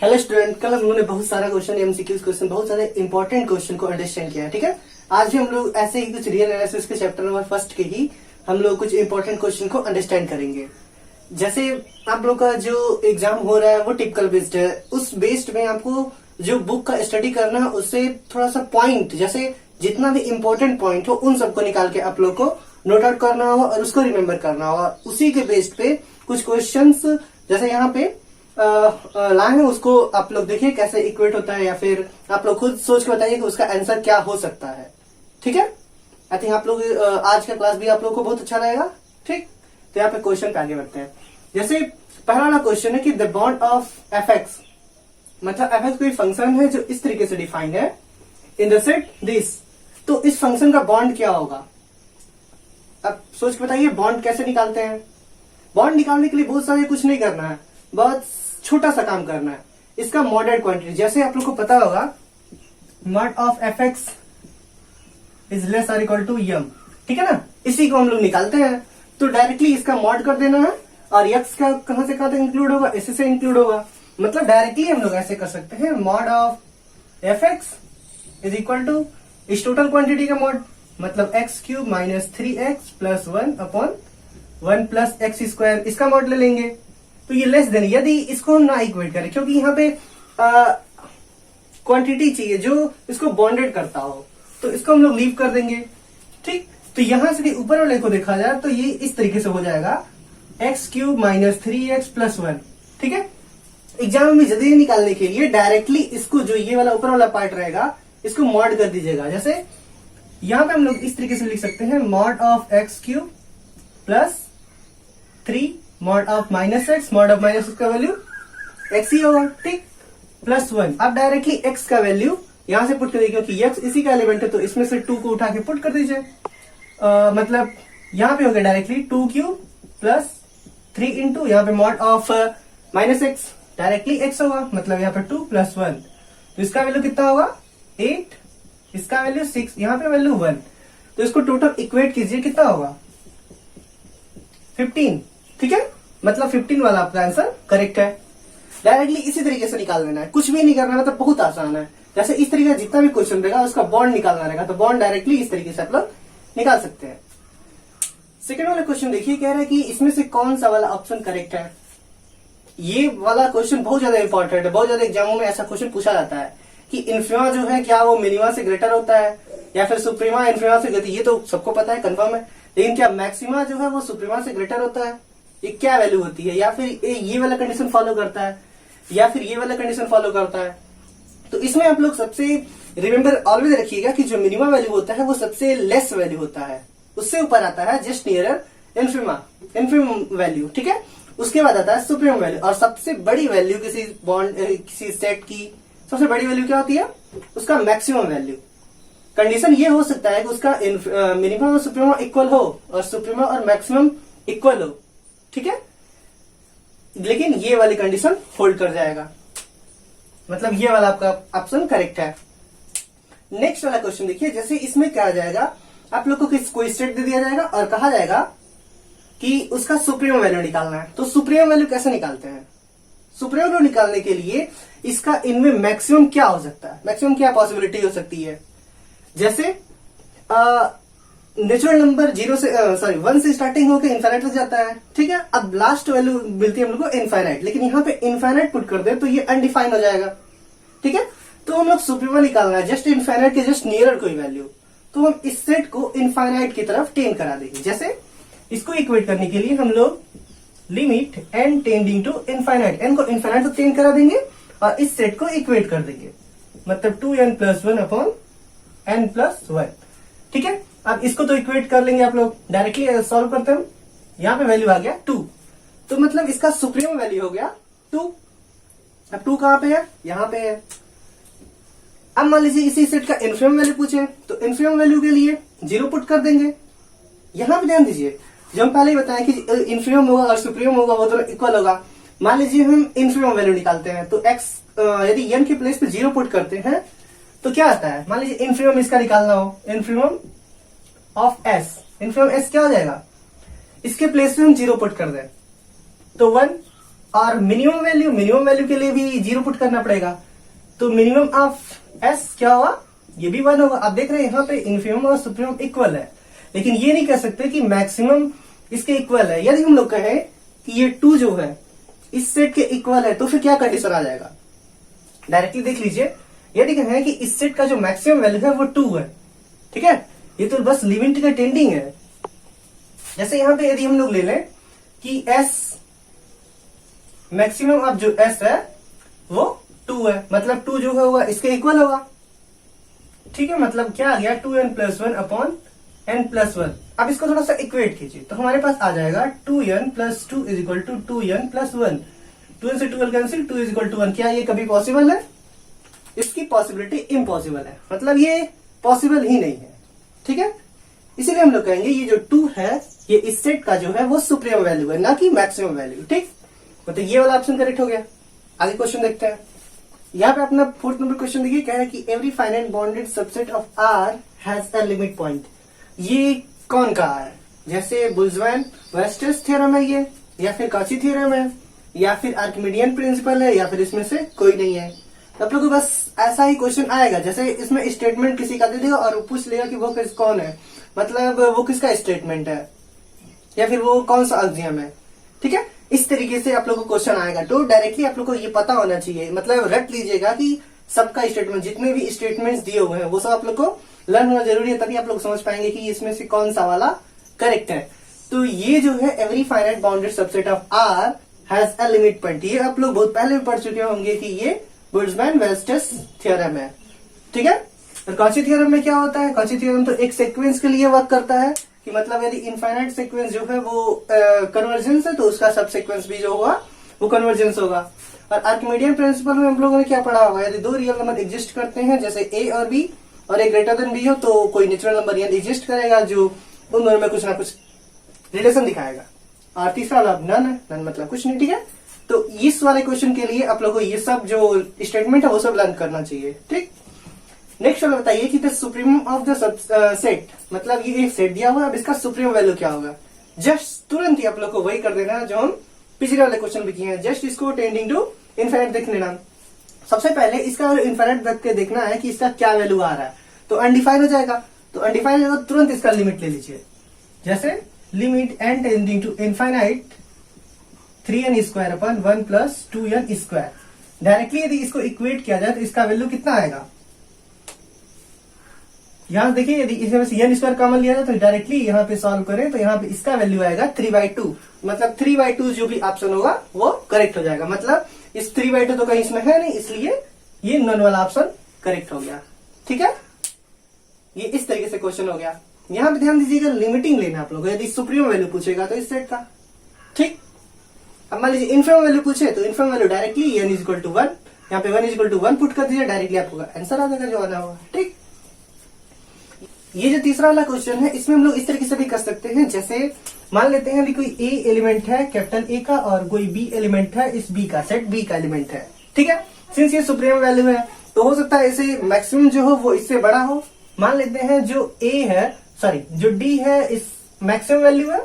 Hello student, कल हम लोगों ने बहुत सारा क्वेश्चन एमसीक्यूज क्वेश्चन बहुत सारे इंपॉर्टेंट क्वेश्चन को अंडरस्टैंड किया है। ठीक है, आज भी हम लोग ऐसे ही कुछ रियल एनालिसिस के चैप्टर नंबर फर्स्ट के ही हम लोग कुछ इंपॉर्टेंट क्वेश्चन को अंडरस्टैंड करेंगे। जैसे आप लोग का जो एग्जाम हो रहा है वो टिपिकल बेस्ड है, उस बेस्ड में आपको जो बुक का स्टडी करना है उससे थोड़ा सा पॉइंट, जैसे जितना भी इंपॉर्टेंट पॉइंट हो उन सबको निकाल के आप लोग को नोट आउट करना होगा और उसको रिमेम्बर करना होगा। उसी के बेस्ड पे कुछ क्वेश्चंस जैसे यहाँ पे लाए हैं उसको आप लोग देखिए कैसे इक्वेट होता है, या फिर आप लोग खुद सोच के बताइए कि उसका आंसर क्या हो सकता है। ठीक है, आई थिंक आप लोग आज का क्लास भी आप लोग को बहुत अच्छा रहेगा। ठीक, तो यहाँ पे क्वेश्चन पे आगे बढ़ते हैं। जैसे पहला वाला क्वेश्चन है कि the bond of f x, मतलब एफ एक्स कोई फंक्शन है जो इस तरीके से डिफाइंड है इन द सेट दिस, तो इस फंक्शन का बॉन्ड क्या होगा। अब सोच के बताइए बॉन्ड कैसे निकालते हैं। बॉन्ड निकालने के लिए बहुत सारे कुछ नहीं करना है, बहुत छोटा सा काम करना है। इसका मॉडेड क्वांटिटी, जैसे आप लोग को पता होगा mod of f x is less or equal to यम, ठीक है ना, इसी को हम लोग निकालते हैं। तो डायरेक्टली इसका मॉड कर देना है और यक्स का कहां से कहां तक इंक्लूड होगा, इसी से इंक्लूड होगा। मतलब डायरेक्टली हम लोग ऐसे कर सकते हैं mod of f x is equal to इस टोटल क्वांटिटी का मॉड, मतलब x cube minus 3x plus 1 upon 1 plus x square, इसका मॉड ले लेंगे। तो ये लेस देन, यदि इसको हम ना इक्वेट करें क्योंकि यहाँ पे क्वांटिटी चाहिए जो इसको बॉन्डेड करता हो, तो इसको हम लोग लीव कर देंगे। ठीक, तो यहां से ऊपर वाले को देखा जाए तो ये इस तरीके से हो जाएगा x cube minus 3x plus 1। ठीक है, एग्जाम में जल्दी निकालने के लिए डायरेक्टली इसको जो ये वाला ऊपर वाला पार्ट रहेगा इसको मॉड कर दीजिएगा। जैसे यहां पे हम लोग इस तरीके से लिख सकते हैं mod of x cube plus 3 mod of minus x, mod of minus का वैल्यू एक्स ही होगा। ठीक, प्लस 1। अब डायरेक्टली एक्स का वैल्यू यहां से पुट कर दीजिए क्योंकि एक्स इसी का एलिमेंट है, तो इसमें से 2 को उठा के पुट कर दीजिए। मतलब यहां पे हो गया डायरेक्टली 2 क्यूब प्लस 3 इंटू यहाँ पे mod of minus x, directly x होगा, मतलब यहाँ पे 2 प्लस 1, तो इसका वैल्यू कितना होगा 8, इसका वैल्यू 6, यहाँ पे वैल्यू 1, तो इसको टोटल इक्वेट कीजिए कितना होगा 15। ठीक है, मतलब 15 वाला आपका आंसर करेक्ट है। डायरेक्टली इसी तरीके से निकाल देना है, कुछ भी नहीं करना, मतलब बहुत आसान है। जैसे इस तरीके का जितना भी क्वेश्चन रहेगा उसका बॉन्ड निकालना रहेगा, तो बॉन्ड डायरेक्टली इस तरीके से आप लोग निकाल सकते हैं। सेकेंड वाला क्वेश्चन देखिए, कह रहा है कि इसमें से कौन सा वाला ऑप्शन करेक्ट है। ये वाला क्वेश्चन बहुत ज्यादा इंपॉर्टेंट है, बहुत ज्यादा एग्जामों में ऐसा क्वेश्चन पूछा जाता है कि इन्फिमा जो है क्या वो मिनिमा से ग्रेटर होता है या फिर सुप्रीमा इन्फिमा से ग्रेटर। ये तो सबको पता है, कंफर्म है, लेकिन क्या मैक्सिमा जो है वो सुप्रीमा से ग्रेटर होता है, ये क्या वैल्यू होती है, या फिर ये वाला कंडीशन फॉलो करता है या फिर ये वाला कंडीशन फॉलो करता है। तो इसमें आप लोग सबसे रिमेंबर ऑलवेज रखिएगा कि जो मिनिमम वैल्यू होता है वो सबसे लेस वैल्यू होता है, उससे ऊपर आता है जस्ट नियरर इन्फिमम वैल्यू। ठीक है, उसके बाद आता है सुप्रीम वैल्यू, और सबसे बड़ी वैल्यू किसी बॉन्ड किसी सेट की सबसे बड़ी वैल्यू क्या होती है, उसका मैक्सिमम वैल्यू। कंडीशन ये हो सकता है कि उसका मिनिमम और सुप्रीमम इक्वल हो और सुप्रीमम और मैक्सिमम इक्वल हो। ठीक है, लेकिन ये वाली कंडीशन होल्ड कर जाएगा, मतलब ये वाला आपका ऑप्शन करेक्ट है। नेक्स्ट वाला क्वेश्चन देखिए, जैसे इसमें क्या आ जाएगा, आप लोग को कोई स्टेट दे दिया जाएगा और कहा जाएगा कि उसका सुप्रीम वैल्यू निकालना है। तो सुप्रीम वैल्यू कैसे निकालते हैं। सुप्रीम वैल्यू निकालने के लिए इसका इनमें मैक्सिमम क्या हो सकता है, मैक्सिमम क्या पॉसिबिलिटी हो सकती है। जैसे नेचुरल नंबर 1 से स्टार्टिंग होकर इनफाइनाइट तक जाता है। ठीक है, अब लास्ट वैल्यू मिलती है हम लोग को इनफाइनाइट, लेकिन यहाँ पे इनफाइनाइट पुट कर दे तो ये अनडिफाइंड हो जाएगा। ठीक है, तो हम लोग सुप्रीमा निकालना है जस्ट इनफाइनाइट के जस्ट नियरर कोई वैल्यू, तो हम इस सेट को इनफाइनाइट की तरफ टेन करा देंगे। जैसे इसको इक्वेट करने के लिए हम लोग limit n tending to infinite, n को इनफाइनाइट तक टेन करा देंगे और इस सेट को इक्वेट कर देंगे, मतलब 2n plus 1 upon n plus 1। ठीक है, अब इसको तो इक्वेट कर लेंगे आप लोग, डायरेक्टली सॉल्व करते हैं। यहाँ पे वैल्यू आ गया 2, तो मतलब इसका सुप्रीम वैल्यू हो गया 2। अब 2 कहां पे है, यहाँ पे है। अब मान लीजिए इसी सेट का इन्फिमम वैल्यू पूछे, तो इन्फिमम वैल्यू के लिए 0 पुट कर देंगे। यहां पे ध्यान दीजिए, जो हम पहले ही बताया कि इन्फिमम होगा और सुप्रीम होगा वो दोनों इक्वल होगा। मान लीजिए हम इन्फिमम वैल्यू निकालते हैं, तो x यदि n के प्लेस पे 0 पुट करते हैं तो क्या आता है। मान लीजिए इन्फिमम इसका निकालना हो, infimum of s, infimum s क्या हो जाएगा, इसके प्लेस पे हम 0 पुट कर दें तो 1, और मिनिमम वैल्यू के लिए भी 0 पुट करना पड़ेगा। तो मिनिमम ऑफ एस क्या होगा, ये भी 1 होगा। आप देख रहे हैं यहाँ पे इन्फिमम और सुप्रीमम इक्वल है, लेकिन ये नहीं कह सकते कि मैक्सिमम इसके इक्वल है। यदि हम लोग कहें कि ये 2 जो है इस सेट के इक्वल है तो फिर क्या कंडीशन आ जाएगा, डायरेक्टली देख लीजिए। यदि कहें कि इस सेट का जो मैक्सिमम वैल्यू है वो 2 है, ठीक है, ये तो बस लिमिट का टेंडिंग है। जैसे यहाँ पे यदि हम लोग ले लें कि एस मैक्सिमम ऑफ जो एस है वो 2 है, मतलब 2 जो होगा इसके इक्वल होगा, ठीक है। मतलब क्या आ गया 2n+1 अपॉन n+1। अब इसको थोड़ा सा इक्वेट कीजिए तो हमारे पास आ जाएगा 2n+2 = 2n+1। 2n से 2n कैंसिल, 2 = 1। क्या ये कभी पॉसिबल है? इसकी पॉसिबिलिटी इम्पॉसिबल है, मतलब ये पॉसिबल ही नहीं है, ठीक है। इसीलिए हम लोग कहेंगे ये जो 2 है ये इस सेट का जो है वो सुप्रीम वैल्यू है, ना कि मैक्सिमम वैल्यू, ठीक। मतलब ये वाला ऑप्शन करेक्ट हो गया। आगे क्वेश्चन देखते हैं। यहाँ पे अपना 4th नंबर क्वेश्चन देखिए, कह रहा है कि every finite bounded subset of R has a limit point. ये कौन का है? जैसे बोल्ट्जमैन-वेस्टर्स थ्योरम है ये, या फिर कॉची थ्योरम है, या फिर आर्किमिडियन प्रिंसिपल है, या फिर इसमें से कोई नहीं है। आप लोगों को बस ऐसा ही क्वेश्चन आएगा, जैसे इसमें स्टेटमेंट किसी का दे देगा और वो पूछ लेगा कि वो कौन है, मतलब वो किसका स्टेटमेंट है या फिर वो कौन सा एक्सियम है, ठीक है। इस तरीके से आप लोगों को क्वेश्चन आएगा तो डायरेक्टली आप लोग को ये पता होना चाहिए, मतलब रट लीजिएगा कि सबका स्टेटमेंट, जितने भी स्टेटमेंट्स दिए हुए हैं वो सब आप लोग को लर्न होना जरूरी है, तभी आप लोग समझ पाएंगे कि इसमें से कौन सा वाला करेक्ट है। तो ये जो है every finite bounded subset of R has a limit point, ये आप लोग बहुत पहले पढ़ चुके होंगे कि ये बोल्ट्जमैन-वेस्टर्स थ्योरम है, ठीक है। और कॉची थ्योरम में क्या होता है? कॉची थ्योरम तो एक सीक्वेंस के लिए वर्क करता है कि मतलब यदि इनफाइनाइट सीक्वेंस जो है वो कन्वर्जेंस है तो उसका सब सीक्वेंस भी जो होगा वो कन्वर्जेंस होगा। और आर्किमिडियन प्रिंसिपल में हम लोगों ने क्या पढ़ा होगा, यदि 2 रियल नंबर एग्जिस्ट करते हैं जैसे a और b और a ग्रेटर देन b हो तो कोई नेचुरल नंबर एग्जिस्ट करेगा जो उन दोनों में कुछ ना कुछ रिलेशन दिखाएगा। और तीसरा वाला नन है, नन मतलब कुछ नहीं, ठीक है। तो इस वाले क्वेश्चन के लिए आप लोगों को ये सब जो स्टेटमेंट है वो सब लर्न करना चाहिए, ठीक। नेक्स्ट वाला बताइए कि the supremum of the set, मतलब ये एक सेट दिया हुआ है, अब इसका सुप्रीम वैल्यू क्या होगा। जस्ट तुरंत ही आप लोग को वही कर देना जो हम पिछले वाले क्वेश्चन में किए हैं, जस्ट इसको टेंडिंग टू इनफाइनाइट देख लेना। सबसे पहले इसका इनफाइनाइट रख के देखना है कि इसका क्या वैल्यू आ रहा है, तो अनडिफाइन हो जाएगा। तो अनडिफाइन होगा तुरंत इसका लिमिट ले लीजिए, जैसे limit n tending to infinite 3n² upon 1 + 2n²। Directly यदि इसको इक्वेट किया जाए तो इसका वैल्यू कितना आएगा, यहाँ देखिए यदि इसमें से n² कॉमन लिया जाए तो डायरेक्टली यहाँ पे सॉल्व करें तो यहाँ पे इसका वैल्यू आएगा 3/2, मतलब 3/2 जो भी ऑप्शन होगा वो करेक्ट हो जाएगा। मतलब इस 3/2 तो कहीं इसमें है नहीं, इसलिए ये नन वाला ऑप्शन करेक्ट हो गया, ठीक है। ये इस तरीके से क्वेश्चन हो गया। यहाँ पे ध्यान दीजिएगा, लिमिटिंग लेना आप लोग, यदि सुप्रीम वैल्यू पूछेगा तो इस सेट का, ठीक। अब मान लीजिए इनफिमम वैल्यू पूछे तो इनफिमम वैल्यू डायरेक्टली n = 1, यहाँ पे 1 = 1 पुट कर दीजिए, डायरेक्टली आपको आंसर आ जाएगा जो आना होगा, ठीक। ये जो तीसरा वाला क्वेश्चन है इसमें हम लोग इस तरीके से भी कर सकते हैं, जैसे मान लेते हैं कोई A एलिमेंट है कैपिटल A का और कोई B एलिमेंट है इस B का, सेट B का एलिमेंट है, ठीक है। सिंस ये सुप्रीम वैल्यू है तो हो सकता है इसे मैक्सिमम जो हो वो इससे बड़ा हो। मान लेते हैं जो A है, सॉरी जो D है इस मैक्सिमम वैल्यू है,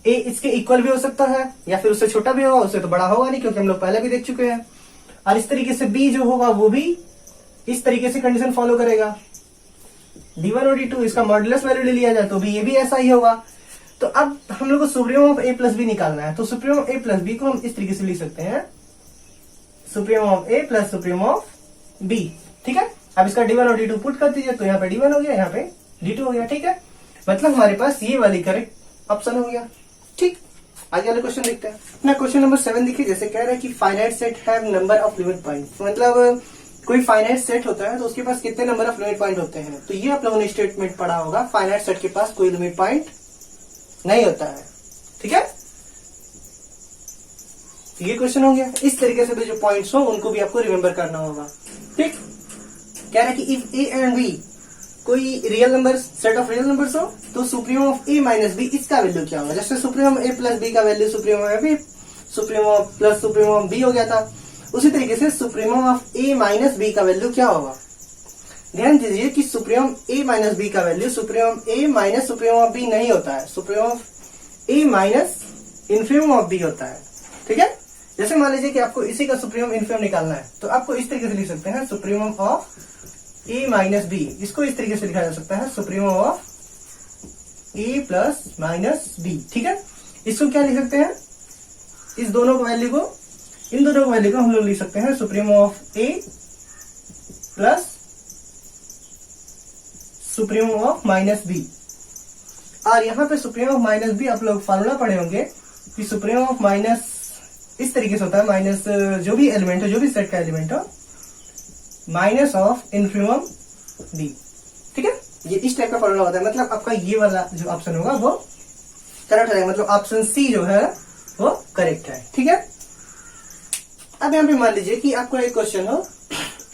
A इसके इक्वल भी हो सकता है या फिर उससे छोटा भी होगा, उससे तो बड़ा होगा नहीं क्योंकि हम लोग पहले भी देख चुके हैं। और इस तरीके से B जो होगा वो भी इस तरीके से कंडीशन फॉलो करेगा। D1 और D2 इसका मॉडुलस वैल्यू ले लिया जाए तो भी ये भी ऐसा ही होगा। तो अब हम लोग को सुप्रीमम ऑफ A + B निकालना है, तो सुप्रीमम ऑफ A + B को हम इस तरीके से लिख सकते हैं, supremum of A + supremum of B, ठीक है। अब इसका D1 और D2 पुट कर दीजिए तो यहाँ पे D1 हो गया, यहाँ पे D2 हो गया, ठीक है। मतलब हमारे पास ये वाली करेक्ट ऑप्शन हो गया, ठीक। आगे वाले क्वेश्चन देखते हैं। अपना क्वेश्चन नंबर 7 देखिए, जैसे कह रहा है कि finite set have number of limit point, मतलब कोई फाइनाइट सेट होता है तो उसके पास कितने नंबर ऑफ लिमिट पॉइंट होते हैं। तो ये आप लोगों ने स्टेटमेंट पढ़ा होगा, फाइनाइट सेट के पास कोई लिमिट पॉइंट नहीं होता है, ठीक है। ये क्वेश्चन हो गया। इस तरीके से भी जो पॉइंट्स हो उनको भी आपको रिमेंबर करना होगा, ठीक। कह रहा है कि इफ A एंड B कोई real number, set of real numbers हो तो सुप्रीमम ऑफ A - B इसका वैल्यू क्या होगा। जैसे सुप्रीमम A + B का value supremum of B, supremum plus supremum of B हो गया था, उसी तरीके से सुप्रीमम ऑफ A - B का वैल्यू क्या होगा। ध्यान दीजिए कि सुप्रीमम A - B का value supremum A - supremum of B नहीं होता है, supremum of A - infimum of B होता है, ठीक है। जैसे मान लीजिए कि आपको इसी का सुप्रीमम इन्फीमम निकालना है, तो आपको इस तरीके से लिख सकते हैं supremum of A minus B. इसको इस तरीके से लिखा जा सकता है supremum of A plus minus B. ठीक है, इसको क्या लिख सकते हैं, इस दोनों वैल्यू को, इन दोनों वैल्यू को हम लोग लिख सकते हैं supremum of A plus supremum of minus B. और यहाँ पे सुप्रीमम ऑफ माइनस बी आप लोग फॉर्मूला पढ़े होंगे कि सुप्रीमम ऑफ माइनस इस तरीके से होता है, माइनस जो भी एलिमेंट हो, जो भी सेट का एलिमेंट हो, माइनस ऑफ इन्फीमम बी। ठीक है, ये इस टाइप का फॉर्मूला होता है। मतलब आपका ये वाला जो ऑप्शन होगा वो करेक्ट हो जाएगा, मतलब ऑप्शन सी जो है वो करेक्ट है। ठीक है, अब यहाँ पे मान लीजिए कि आपको एक क्वेश्चन हो,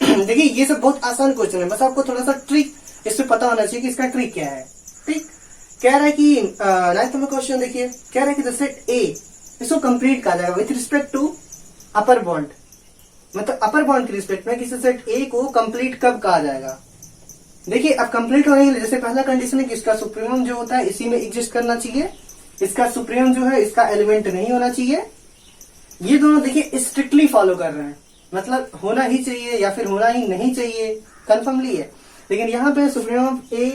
देखिए ये सब बहुत आसान क्वेश्चन है, बस आपको थोड़ा सा ट्रिक इससे पता होना चाहिए कि इसका ट्रिक क्या है। ठीक, कह रहा है कि 9th में क्वेश्चन देखिए, कह रहा है कि द सेट ए, इसको कंप्लीट कहा जाएगा with respect to upper bound. मतलब अपर बॉन्ड के रिस्पेक्ट में किसी सेट ए को कंप्लीट कब कहा जाएगा। देखिए अब कंप्लीट होने के लिए जैसे पहला कंडीशन है कि इसका सुप्रीमम जो होता है इसी में एग्जिस्ट करना चाहिए, इसका सुप्रीमम जो है इसका एलिमेंट नहीं होना चाहिए। ये दोनों देखिए स्ट्रिक्टली फॉलो कर रहे हैं, मतलब होना ही चाहिए या फिर होना ही नहीं चाहिए, कंफर्मली है। लेकिन यहाँ पे सुप्रीमम ए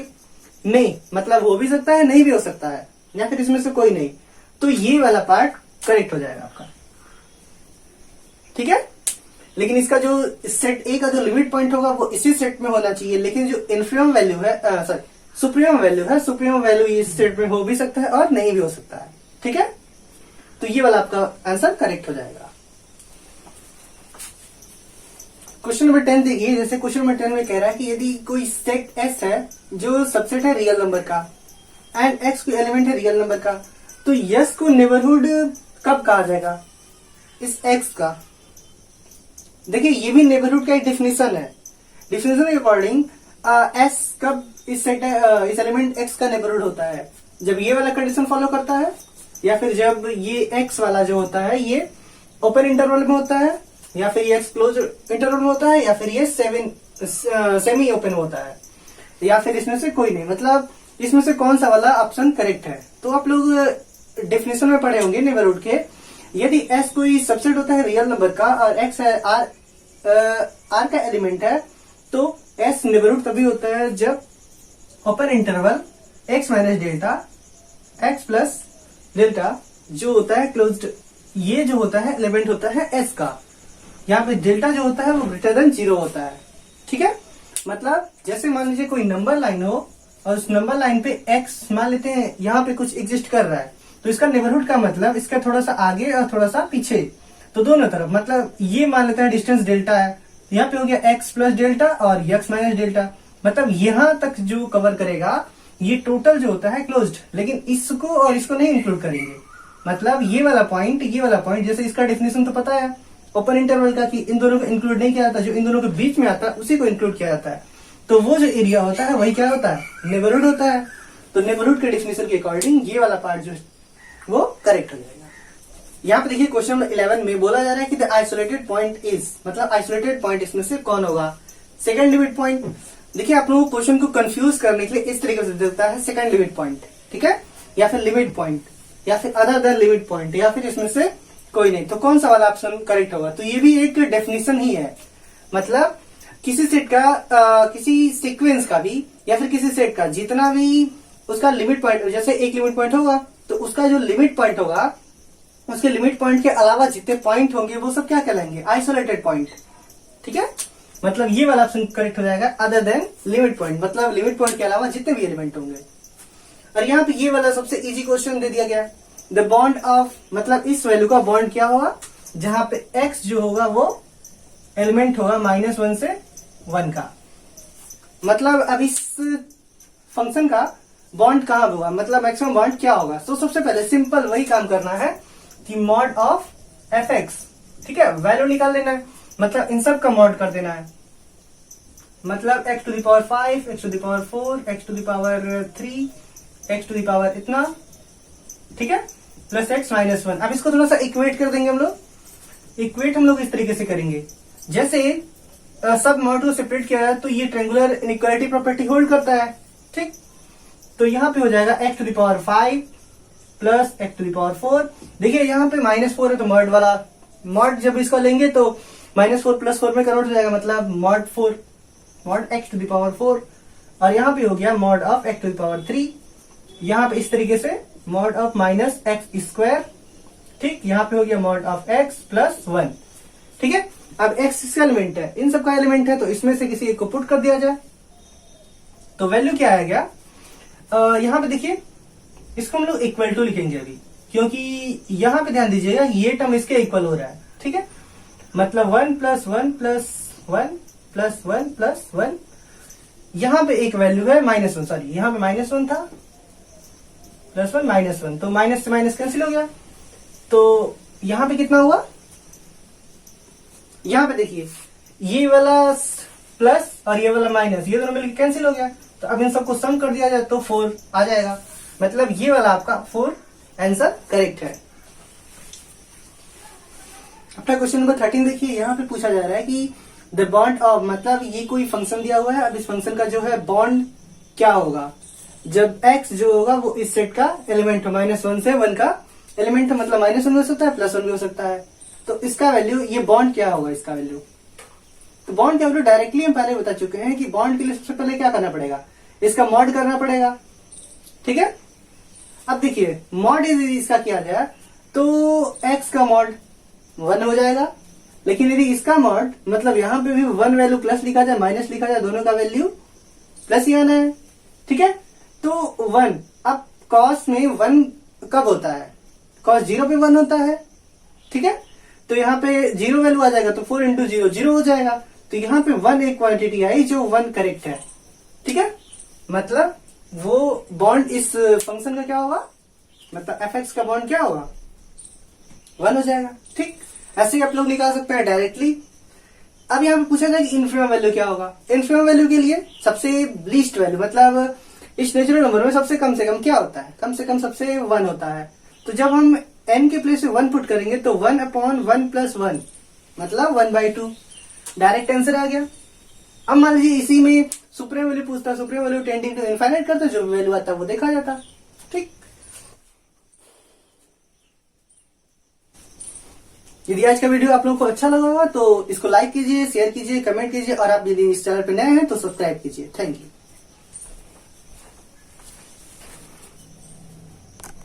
नहीं, मतलब हो भी सकता है नहीं भी हो सकता है, या फिर इसमें से कोई नहीं, तो ये वाला पार्ट करेक्ट हो जाएगा आपका। ठीक है, लेकिन इसका जो सेट ए का जो लिमिट पॉइंट होगा वो इसी सेट में होना चाहिए, लेकिन जो इन्फीमम वैल्यू है, सॉरी सुप्रीमम वैल्यू है, सुप्रीमम वैल्यू इस सेट में हो भी सकता है और नहीं भी हो सकता है। ठीक है, तो ये वाला आपका आंसर करेक्ट हो जाएगा। क्वेश्चन नंबर 10 देखिए, जैसे क्वेश्चन नंबर 10 में कह रहा है कि यदि कोई सेट एस है जो सबसेट है रियल नंबर का एंड एक्स कोई एलिमेंट है रियल नंबर का, तो यस को नेबरहुड कब कहा जाएगा इस एक्स का। देखिए ये भी नेबरहुड का एक डेफिनेशन है, डेफिनेशन के अकॉर्डिंग एस कब इस सेट इस एलिमेंट एक्स का नेबरहुड होता है, जब ये वाला कंडीशन फॉलो करता है, या फिर जब ये एक्स वाला जो होता है ये ओपन इंटरवल में होता है, या फिर ये एक्स क्लोज इंटरवल में होता है, या फिर ये सेमी ओपन होता है, या फिर इसमें से कोई नहीं। मतलब इसमें से कौन सा वाला ऑप्शन करेक्ट है। तो आप लोग डेफिनेशन में पढ़े होंगे नेबरहुड के, यदि एस कोई सबसेट होता है रियल नंबर का और एक्स है आर का एलिमेंट है, तो एस नेबरहुड तभी होता है जब open interval x minus delta x plus delta जो होता है क्लोज्ड, ये जो होता है एलिमेंट होता है एस का, यहाँ पे डेल्टा जो होता है वो ग्रेटर देन 0 होता है। ठीक है, मतलब जैसे मान लीजिए कोई नंबर लाइन हो और उस नंबर लाइन पे एक्स मान लेते हैं यहाँ पे कुछ एग्जिस्ट कर रहा है, तो इसका नेबरहुड का मतलब इसका थोड़ा सा आगे और थोड़ा सा पीछे, तो दोनों तरफ, मतलब ये मान लेते हैं डिस्टेंस डेल्टा है, यहाँ पे हो गया एक्स प्लस डेल्टा और एक्स माइनस डेल्टा, मतलब यहाँ तक जो कवर करेगा ये टोटल जो होता है क्लोज्ड, लेकिन इसको और इसको नहीं इंक्लूड करेंगे। मतलब ये वाला पॉइंट, ये वाला पॉइंट, जैसे इसका डेफिनेशन तो पता है ओपन इंटरवल का कि इन दोनों को इंक्लूड नहीं किया जाता, जो इन दोनों के बीच में आता है उसी को इंक्लूड किया जाता है, तो वो जो एरिया होता है वही क्या होता है, नेबरहुड होता है। तो नेबरहुड के डेफिनेशन के अकॉर्डिंग ये वाला पार्ट जो है वो करेक्ट हो जाएगा। यहाँ पे देखिए क्वेश्चन नंबर 11 में बोला जा रहा है कि द आइसोलेटेड पॉइंट इज, मतलब आइसोलेटेड पॉइंट इसमें से कौन होगा, सेकंड लिमिट पॉइंट। देखिए आप लोगों को क्वेश्चन को कंफ्यूज करने के लिए इस तरीके से देता है सेकंड लिमिट पॉइंट, ठीक है, या फिर लिमिट पॉइंट, या फिर अदर देन लिमिट पॉइंट, या फिर इसमें से कोई नहीं, तो कौन सा वाला ऑप्शन करेक्ट होगा। तो ये भी एक डेफिनेशन ही है, मतलब किसी सेट का किसी सीक्वेंस का भी या फिर किसी सेट का जितना भी उसका लिमिट पॉइंट, जैसे एक लिमिट पॉइंट होगा तो उसका जो लिमिट पॉइंट होगा उसके लिमिट पॉइंट के अलावा जितने पॉइंट होंगे वो सब क्या कहलाएंगे, आइसोलेटेड पॉइंट। ठीक है, मतलब ये वाला ऑप्शन करेक्ट हो जाएगा अदर देन लिमिट पॉइंट, मतलब लिमिट पॉइंट के अलावा जितने भी एलिमेंट होंगे। और यहाँ पे ये वाला सबसे इजी क्वेश्चन दे दिया गया, द बॉन्ड ऑफ, मतलब इस वैल्यू का बॉन्ड क्या होगा, जहां पे x जो होगा वो एलिमेंट होगा -1 से 1 का, मतलब अब इस फंक्शन का बॉन्ड कहां होगा, मतलब मैक्सिमम बॉन्ड क्या होगा। तो सबसे पहले सिंपल वही काम करना है कि मॉड ऑफ fx, ठीक है, वैल्यू निकाल लेना है, मतलब इन सब का मॉड कर देना है, मतलब x to the power 5, x to the power 4, x to the power 3, x to the power इतना, ठीक है, प्लस x माइनस 1। अब इसको थोड़ा सा इक्वेट कर देंगे हम लोग। इक्वेट हम लोग इस तरीके से करेंगे, जैसे सब मॉड को सेपरेट किया है तो ये ट्रायंगुलर इनइक्वालिटी प्रॉपर्टी होल्ड करता है, ठीक। तो यहाँ पे हो जाएगा x to the power 5 plus x to the power 4। देखिए यहाँ पे -4 है तो मॉड वाला, मॉड जब इसको लेंगे तो -4 + 4 में कन्वर्ट हो जाएगा, मतलब mod 4 mod x to the power 4। और यहाँ पे हो गया mod of x to the power 3। यहाँ पे इस तरीके से मॉड ऑफ -x²। ठीक, यहाँ पे हो गया मॉड ऑफ x + 1। ठीक है, अब x इसका एलिमेंट है, इन सबका एलिमेंट है, तो इसमें से किसी एक को पुट कर दिया जाए तो वैल्यू क्या आएगा। यहाँ पे देखिए इसको हम लोग इक्वल टू लिखेंगे अभी, क्योंकि यहाँ पे ध्यान दीजिएगा ये टर्म इसके इक्वल हो रहा है। ठीक है, मतलब 1 + 1 + 1 + 1 + 1। यहाँ पे एक वैल्यू है -1, सॉरी यहाँ पे -1 था, +1 -1, तो माइनस से माइनस कैंसिल हो गया। तो यहाँ पे कितना हुआ, यहाँ पे देखिए ये वाला प्लस और ये वाला माइनस, ये दोनों मिलकर कैंसिल हो गया। तो अब इन सबको सम कर दिया जाए तो 4 आ जाएगा, मतलब ये वाला आपका 4 आंसर करेक्ट है। अपना क्वेश्चन नंबर 13 देखिए, यहाँ पे पूछा जा रहा है कि द बॉन्ड ऑफ, मतलब ये कोई फंक्शन दिया हुआ है, अब इस फंक्शन का जो है बॉन्ड क्या होगा जब x जो होगा वो इस सेट का एलिमेंट हो, -1 से 1 का एलिमेंट है, मतलब -1 भी हो सकता है +1 भी हो सकता है। तो इसका वैल्यू, ये बॉन्ड क्या होगा इसका वैल्यू, तो बॉन्ड क्या वैल्यू डायरेक्टली हम पहले बता चुके हैं कि बॉन्ड के लिए सबसे पहले क्या करना पड़ेगा, इसका मॉड करना पड़ेगा। ठीक है, अब देखिए मॉड इसका किया जाए तो x का मॉड 1 हो जाएगा, लेकिन यदि इसका मॉड, मतलब यहाँ पे भी 1 वैल्यू प्लस लिखा जाए माइनस लिखा जाए, दोनों का वैल्यू प्लस ही आना है। ठीक है, तो 1, अब कॉस में 1 कब होता है, कॉस 0 पे 1 होता है। ठीक है, तो यहाँ पे 0 वैल्यू आ जाएगा तो 4 × 0 0 हो जाएगा, तो यहाँ पे 1 एक क्वांटिटी आई जो 1 करेक्ट है। ठीक है, मतलब वो बॉन्ड इस फंक्शन का क्या होगा, मतलब fx का बॉन्ड क्या होगा, 1 हो जाएगा। ठीक, ऐसे ही आप लोग निकाल सकते हैं डायरेक्टली। अब यहाँ पे पूछा जाए कि इन्फिमम वैल्यू क्या होगा। इन्फिमम वैल्यू के लिए सबसे लीस्ट वैल्यू, मतलब इस नेचुरल नंबर में सबसे कम से कम क्या होता है, कम से कम सबसे 1 होता है। तो जब हम n के प्लेस में 1 पुट करेंगे तो 1/1 + 1 मतलब 1/2, डायरेक्ट आंसर आ गया। अब मान लीजिए इसी में सुप्रीम वैल्यू पूछता, supreme value tending to infinite करते, जो वैल्यू आता वो देखा जाता। ठीक, यदि आज का वीडियो आप लोगों को अच्छा लगा होगा तो इसको लाइक कीजिए, शेयर कीजिए, कमेंट कीजिए, और आप यदि इस चैनल पर नए हैं तो सब्सक्राइब कीजिए। Thank you.